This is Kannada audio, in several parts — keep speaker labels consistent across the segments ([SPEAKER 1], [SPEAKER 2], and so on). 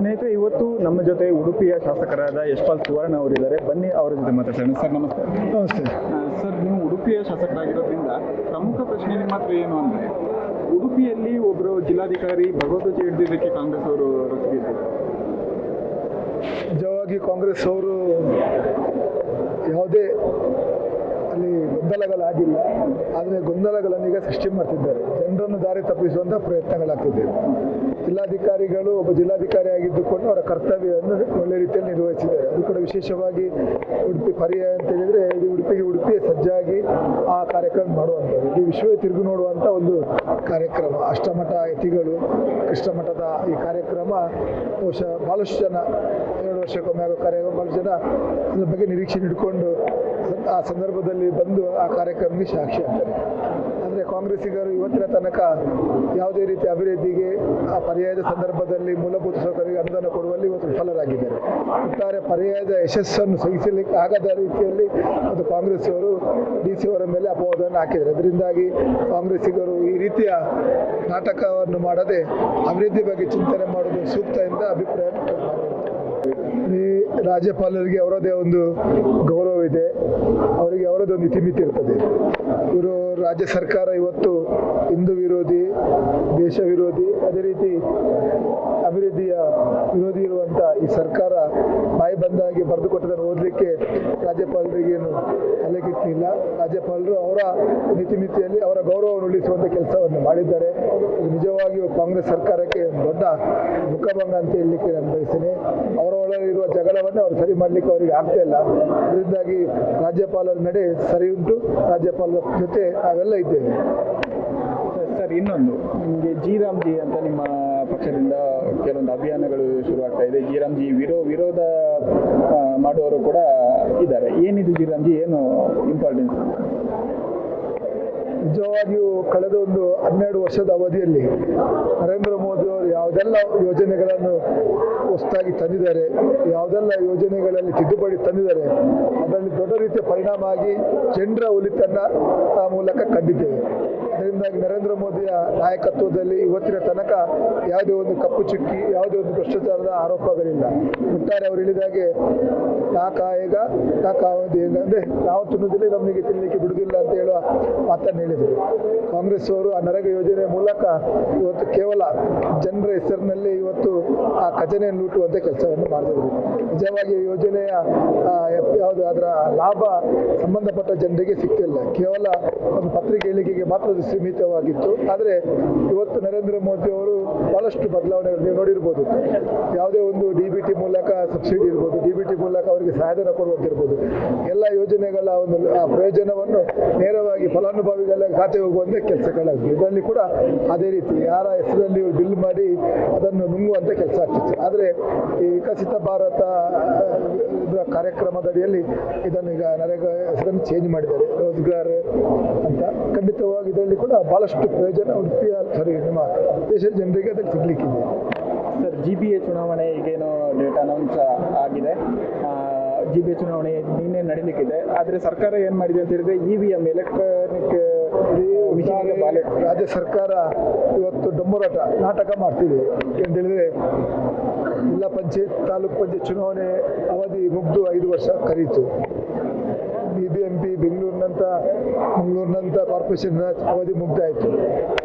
[SPEAKER 1] ಸ್ನೇಹಿತರೆ, ಇವತ್ತು ನಮ್ಮ ಜೊತೆ ಉಡುಪಿಯ ಶಾಸಕರಾದ ಯಶ್ಪಾಲ್ ಸುವರ್ಣ ಅವರಿದ್ದಾರೆ. ಬನ್ನಿ ಅವರ ಜೊತೆ ಮಾತಾಡೋಣ. ಸರ್ ನಮಸ್ತೆ.
[SPEAKER 2] ನಮಸ್ತೆ
[SPEAKER 1] ಸರ್, ನೀವು ಉಡುಪಿಯ ಶಾಸಕರಾಗಿರೋದ್ರಿಂದ ಪ್ರಮುಖ ಪ್ರಶ್ನೆ ನಿಮ್ಮ ಹತ್ರ ಏನು ಅಂದರೆ, ಉಡುಪಿಯಲ್ಲಿ ಒಬ್ಬರು ಜಿಲ್ಲಾಧಿಕಾರಿ ಭಗವದ್ವಜ ಹಿಡಿದಿದ್ದಕ್ಕೆ ಕಾಂಗ್ರೆಸ್ ಅವರು ರೊಚ್ಚಿಗೆದ್ದರು.
[SPEAKER 2] ನಿಜವಾಗಿ ಕಾಂಗ್ರೆಸ್ ಅವರು ಯಾವುದೇ ಅಲ್ಲಿ ಗೊಂದಲಗಳಾಗಿಲ್ಲ, ಆದರೆ ಗೊಂದಲಗಳನ್ನೀಗ ಸೃಷ್ಟಿ ಮಾಡ್ತಿದ್ದಾರೆ. ಜನರನ್ನು ದಾರಿ ತಪ್ಪಿಸುವಂಥ ಪ್ರಯತ್ನಗಳಾಗ್ತಿದೆ. ಜಿಲ್ಲಾಧಿಕಾರಿಗಳು ಒಬ್ಬ ಜಿಲ್ಲಾಧಿಕಾರಿ ಆಗಿದ್ದುಕೊಂಡು ಅವರ ಕರ್ತವ್ಯವನ್ನು ಒಳ್ಳೆ ರೀತಿಯಲ್ಲಿ ನಿರ್ವಹಿಸಿದ್ದಾರೆ. ಅದು ಕೂಡ ವಿಶೇಷವಾಗಿ ಉಡುಪಿ ಪರ್ಯಾಯ ಅಂತ ಹೇಳಿದರೆ ಇಡೀ ಉಡುಪಿಗೆ ಸಜ್ಜಾಗಿ ಆ ಕಾರ್ಯಕ್ರಮ ಮಾಡುವಂಥದ್ದು, ಇಡೀ ವಿಶ್ವವೇ ತಿರುಗಿ ನೋಡುವಂಥ ಒಂದು ಕಾರ್ಯಕ್ರಮ. ಅಷ್ಟಮಠ ಯತಿಗಳು, ಕೃಷ್ಣಮಠದ ಈ ಕಾರ್ಯಕ್ರಮ ಬಹುಶಃ ಭಾಳಷ್ಟು ಜನ 2 ವರ್ಷಕ್ಕೊಮ್ಮೆ ಆಗೋ ಕಾರ್ಯಕ್ರಮ, ಭಾಳಷ್ಟು ಜನ ಅದ್ರ ಬಗ್ಗೆ ನಿರೀಕ್ಷೆ ಇಟ್ಕೊಂಡು ಆ ಸಂದರ್ಭದಲ್ಲಿ ಬಂದು ಆ ಕಾರ್ಯಕ್ರಮಕ್ಕೆ ಸಾಕ್ಷಿ ಆಗ್ತಾರೆ. ಆದರೆ ಕಾಂಗ್ರೆಸ್ಸಿಗರು ಇವತ್ತಿನ ತನಕ ಯಾವುದೇ ರೀತಿಯ ಅಭಿವೃದ್ಧಿಗೆ ಆ ಪರ್ಯಾಯದ ಸಂದರ್ಭದಲ್ಲಿ ಮೂಲಭೂತ ಸೌಕರ್ಯಕ್ಕೆ ಅನುದಾನ ಕೊಡುವಲ್ಲಿ ಇವತ್ತು ವಿಫಲರಾಗಿದ್ದಾರೆ. ಒಟ್ಟಾರೆ ಪರ್ಯಾಯದ ಯಶಸ್ಸನ್ನು ಸಹಿಸಲಿಕ್ಕೆ ಆಗದ ರೀತಿಯಲ್ಲಿ ಮತ್ತು ಕಾಂಗ್ರೆಸ್ ಅವರು DC ಅವರ ಮೇಲೆ ಅಪವಾದವನ್ನು ಹಾಕಿದ್ದಾರೆ. ಅದರಿಂದಾಗಿ ಕಾಂಗ್ರೆಸ್ಸಿಗರು ಈ ರೀತಿಯ ನಾಟಕವನ್ನು ಮಾಡದೆ ಅಭಿವೃದ್ಧಿ ಬಗ್ಗೆ ಚಿಂತನೆ ಮಾಡೋದು ಸೂಕ್ತ ಎಂದ ಅಭಿಪ್ರಾಯ. ಈ ರಾಜ್ಯಪಾಲರಿಗೆ ಅವರದೇ ಒಂದು ಗೌರವ ಇದೆ, ಅವರಿಗೆ ಅವರದೇ ಒಂದು ಇತಿಮಿತಿ ಇರ್ತದೆ. ಇವರು ರಾಜ್ಯ ಸರ್ಕಾರ ಇವತ್ತು ಹಿಂದೂ ವಿರೋಧಿ, ದೇಶ ವಿರೋಧಿ, ಅದೇ ರೀತಿ ಅಭಿವೃದ್ಧಿಯ ವಿರೋಧಿ ಇರುವಂಥ ಈ ಸರ್ಕಾರ ಬಾಯಿ ಬಂದಾಗಿ ಬರೆದುಕೊಟ್ಟದನ್ನು ಓದಲಿಕ್ಕೆ ರಾಜ್ಯಪಾಲರಿಗೇನು ತಲೆಗಿಟ್ಟಿಲ್ಲ. ರಾಜ್ಯಪಾಲರು ಅವರ ಇತಿಮಿತಿಯಲ್ಲಿ ಅವರ ಗೌರವವನ್ನು ಉಳಿಸುವಂಥ ಕೆಲಸವನ್ನು ಮಾಡಿದ್ದಾರೆ. ಇದು ನಿಜವಾಗಿಯೂ ಕಾಂಗ್ರೆಸ್ ಸರ್ಕಾರಕ್ಕೆ ದೊಡ್ಡ ಮುಖಭಂಗ ಅಂತ ಹೇಳಲಿಕ್ಕೆ ನಾನು ಬಯಸ್ತೇನೆ. ಅವರ ಒಳಗೆ ಇರುವ ಜಗಳವನ್ನು ಅವರು ಸರಿ ಮಾಡಲಿಕ್ಕೆ ಅವರಿಗೆ ಆಗ್ತಾ ಇಲ್ಲ. ಅದರಿಂದಾಗಿ ರಾಜ್ಯಪಾಲರ ನಡೆ ಸರಿ ಉಂಟು, ರಾಜ್ಯಪಾಲರ ಜೊತೆ ನಾವೆಲ್ಲ ಇದ್ದೇವೆ.
[SPEAKER 1] ಸರ್, ಇನ್ನೊಂದು, ನಿಮಗೆ ಜಿ ಅಂತ ನಿಮ್ಮ ಪಕ್ಷದಿಂದ ಕೆಲವೊಂದು ಅಭಿಯಾನಗಳು ಶುರುವಾಗ್ತಾ ಇದೆ. ಜಿ ವಿರೋಧ ಮಾಡುವವರು ಕೂಡ ಇದ್ದಾರೆ. ಏನಿದು ಜಿ, ಏನು ಇಂಪಾರ್ಟೆನ್ಸ್?
[SPEAKER 2] ನಿಜವಾಗಿಯೂ ಕಳೆದ ಒಂದು 12 ವರ್ಷದ ಅವಧಿಯಲ್ಲಿ ನರೇಂದ್ರ ಮೋದಿ ಅವರು ಯಾವುದೆಲ್ಲ ಯೋಜನೆಗಳನ್ನು ಹೊಸದಾಗಿ ತಂದಿದ್ದಾರೆ, ಯಾವುದೆಲ್ಲ ಯೋಜನೆಗಳಲ್ಲಿ ತಿದ್ದುಪಡಿ ತಂದಿದ್ದಾರೆ, ಅದರಲ್ಲಿ ದೊಡ್ಡ ರೀತಿಯ ಪರಿಣಾಮ ಆಗಿ ಜನರ ಒಳಿತನ್ನು ಆ ಮೂಲಕ ಕಂಡಿದ್ದೇವೆ. ಅದರಿಂದಾಗಿ ನರೇಂದ್ರ ಮೋದಿಯ ನಾಯಕತ್ವದಲ್ಲಿ ಇವತ್ತಿನ ತನಕ ಯಾವುದೇ ಒಂದು ಕಪ್ಪು ಚುಕ್ಕಿ, ಯಾವುದೇ ಒಂದು ಭ್ರಷ್ಟಾಚಾರದ ಆರೋಪಗಳಿಲ್ಲ. ಒಟ್ಟಾರೆ ಅವರು ಹೇಳಿದಾಗೆ ಅಂದರೆ ನಾವು ತಿನ್ನುವುದಿಲ್ಲ, ನಮಗೆ ತಿನ್ನಲಿಕ್ಕೆ ಬಿಡುವುದಿಲ್ಲ ಅಂತ ಹೇಳುವ ಮಾತನ್ನು ಹೇಳಿದರು. ಕಾಂಗ್ರೆಸ್ ಅವರು ಆ ನರೇಗಾ ಯೋಜನೆ ಮೂಲಕ ಇವತ್ತು ಕೇವಲ ಜನರ ಹೆಸರಿನಲ್ಲಿ ಇವತ್ತು ಆ ಖಜಾನೆಯನ್ನು ಲೂಟುವಂಥ ಕೆಲಸವನ್ನು ಮಾಡಿದರು. ನಿಜವಾಗಿ ಯೋಜನೆಯ ಯಾವುದು ಅದರ ಲಾಭ ಸಂಬಂಧಪಟ್ಟ ಜನರಿಗೆ ಸಿಗ್ತಿಲ್ಲ, ಕೇವಲ ಒಂದು ಪತ್ರಿಕೆ ಹೇಳಿಕೆಗೆ ಮಾತ್ರ ಅದು ಸೀಮಿತವಾಗಿತ್ತು. ಆದರೆ ಇವತ್ತು ನರೇಂದ್ರ ಮೋದಿ ಅವರು ಭಾಳಷ್ಟು ಬದಲಾವಣೆಗಳು ನೀವು ನೋಡಿರ್ಬೋದು. ಯಾವುದೇ ಒಂದು DBT ಮೂಲಕ ಸಬ್ಸಿಡಿ ಇರ್ಬೋದು, DBT ಮೂಲಕ ಅವರಿಗೆ ಸಹಾಯಧನ ಕೊಡುವಂತಿರ್ಬೋದು, ಎಲ್ಲ ಯೋಜನೆಗಳ ಒಂದು ಪ್ರಯೋಜನವನ್ನು ನೇರವಾಗಿ ಫಲಾನುಭವಿಗಳ ಖಾತೆ ಹೋಗುವಂಥ ಕೆಲಸಗಳಾಗಿದೆ. ಇದರಲ್ಲಿ ಕೂಡ ಅದೇ ರೀತಿ ಯಾರ ಹೆಸರಲ್ಲಿ ಇವರು ಬಿಲ್ ಮಾಡಿ ಅದನ್ನು ನುಂಗುವಂಥ ಕೆಲಸ ಆಗ್ತಿತ್ತು. ಆದರೆ ಈ ವಿಕಸಿತ ಭಾರತ ಕಾರ್ಯಕ್ರಮದಡಿಯಲ್ಲಿ ಇದನ್ನು ಈಗ ನರೇಗಾ ಹೆಸರನ್ನು ಚೇಂಜ್ ಮಾಡಿದ್ದಾರೆ, ರೋಜ್ಗಾರ್ ಅಂತ. ಖಂಡಿತವಾಗಿ ಇದರಲ್ಲಿ ಕೂಡ ಭಾಳಷ್ಟು ಪ್ರಯೋಜನ ಉಡುಪಿಯ ನಮ್ಮ ದೇಶದ ಜನರಿಗೆ ಅದಕ್ಕೆ ಸಿಗ್ಲಿಕ್ಕಿದೆ.
[SPEAKER 1] ಸರ್, GBA ಚುನಾವಣೆ ಈಗೇನೋ ಡೇಟ್ ಅನೌನ್ಸ್ ಆಗಿದೆ. GBA ಚುನಾವಣೆ ನಿನ್ನೆ ನಡೀಲಿಕ್ಕಿದೆ. ಆದರೆ ಸರ್ಕಾರ ಏನು ಮಾಡಿದೆ ಅಂತ ಹೇಳಿದ್ರೆ EVM ಎಲೆಕ್ಟ್ರಾನಿಕ್
[SPEAKER 2] ರಾಜ್ಯ ಸರ್ಕಾರ ಇವತ್ತು ಡಂಬರಾಟ ನಾಟಕ ಮಾಡ್ತಿದೆ. ಅಂತೇಳಿದರೆ ಜಿಲ್ಲಾ ಪಂಚಾಯತ್, ತಾಲೂಕು ಪಂಚಾಯತ್ ಚುನಾವಣೆ ಅವಧಿ ಮುಗಿದು 5 ವರ್ಷ ಕರೀತು. BBMP ಮಂಗಳೂರಿನಂಥ ಕಾರ್ಪೊರೇಷನ್ ಅವಧಿ ಮುಗ್ದಾಯಿತು.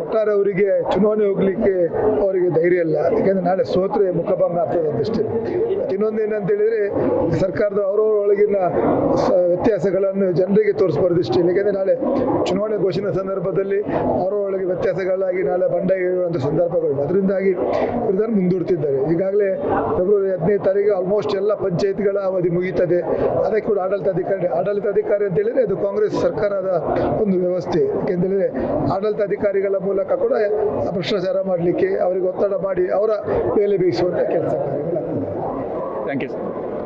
[SPEAKER 2] ಒಟ್ಟಾರೆ ಅವರಿಗೆ ಚುನಾವಣೆ ಹೋಗಲಿಕ್ಕೆ ಅವರಿಗೆ ಧೈರ್ಯ ಇಲ್ಲ, ಯಾಕೆಂದರೆ ನಾಳೆ ಸೋತ್ರೆ ಮುಖಭಂಗ ಆಗ್ತದೆ ಅಂತಷ್ಟೇ. ಇನ್ನೊಂದು ಏನಂತ ಹೇಳಿದರೆ ಸರ್ಕಾರದ ಅವರವರೊಳಗಿನ ವ್ಯತ್ಯಾಸಗಳನ್ನು ಜನರಿಗೆ ತೋರಿಸಬಾರ್ದು ಇಷ್ಟೇ. ಯಾಕೆಂದರೆ ನಾಳೆ ಚುನಾವಣೆ ಘೋಷಣೆ ಸಂದರ್ಭದಲ್ಲಿ ಅವರೊಳಗೆ ವ್ಯತ್ಯಾಸಗಳಾಗಿ ನಾಳೆ ಬಂಡಾಯ ಹೇಳುವಂಥ ಸಂದರ್ಭಗಳು. ಅದರಿಂದಾಗಿ ಇದನ್ನು ಮುಂದೂಡ್ತಿದ್ದಾರೆ. ಈಗಾಗಲೇ ಫೆಬ್ರವರಿ 15ನೇ ತಾರೀಕು ಆಲ್ಮೋಸ್ಟ್ ಎಲ್ಲ ಪಂಚಾಯತ್ಗಳ ಅವಧಿ ಮುಗೀತದೆ. ಅದಕ್ಕೆ ಕೂಡ ಆಡಳಿತಾಧಿಕಾರಿ ಅಂತ ಹೇಳಿದರೆ ಅದು ಕಾಂಗ್ರೆಸ್ ಸರ್ಕಾರದ ಒಂದು ವ್ಯವಸ್ಥೆ. ಯಾಕೆಂತೇಳಿದರೆ ಆಡಳಿತಾಧಿಕಾರಿಗಳ ಮೂಲಕ ಕೂಡ ಭ್ರಷ್ಟಾಚಾರ ಮಾಡಲಿಕ್ಕೆ ಅವರಿಗೆ ಒತ್ತಡ ಮಾಡಿ ಅವರ ಮೇಲೆ ಬೇಯಿಸುವಂಥ ಕೆಲಸ ಕಾರ್ಯಗಳಾಗ್ತದೆ.
[SPEAKER 1] Thank you sir.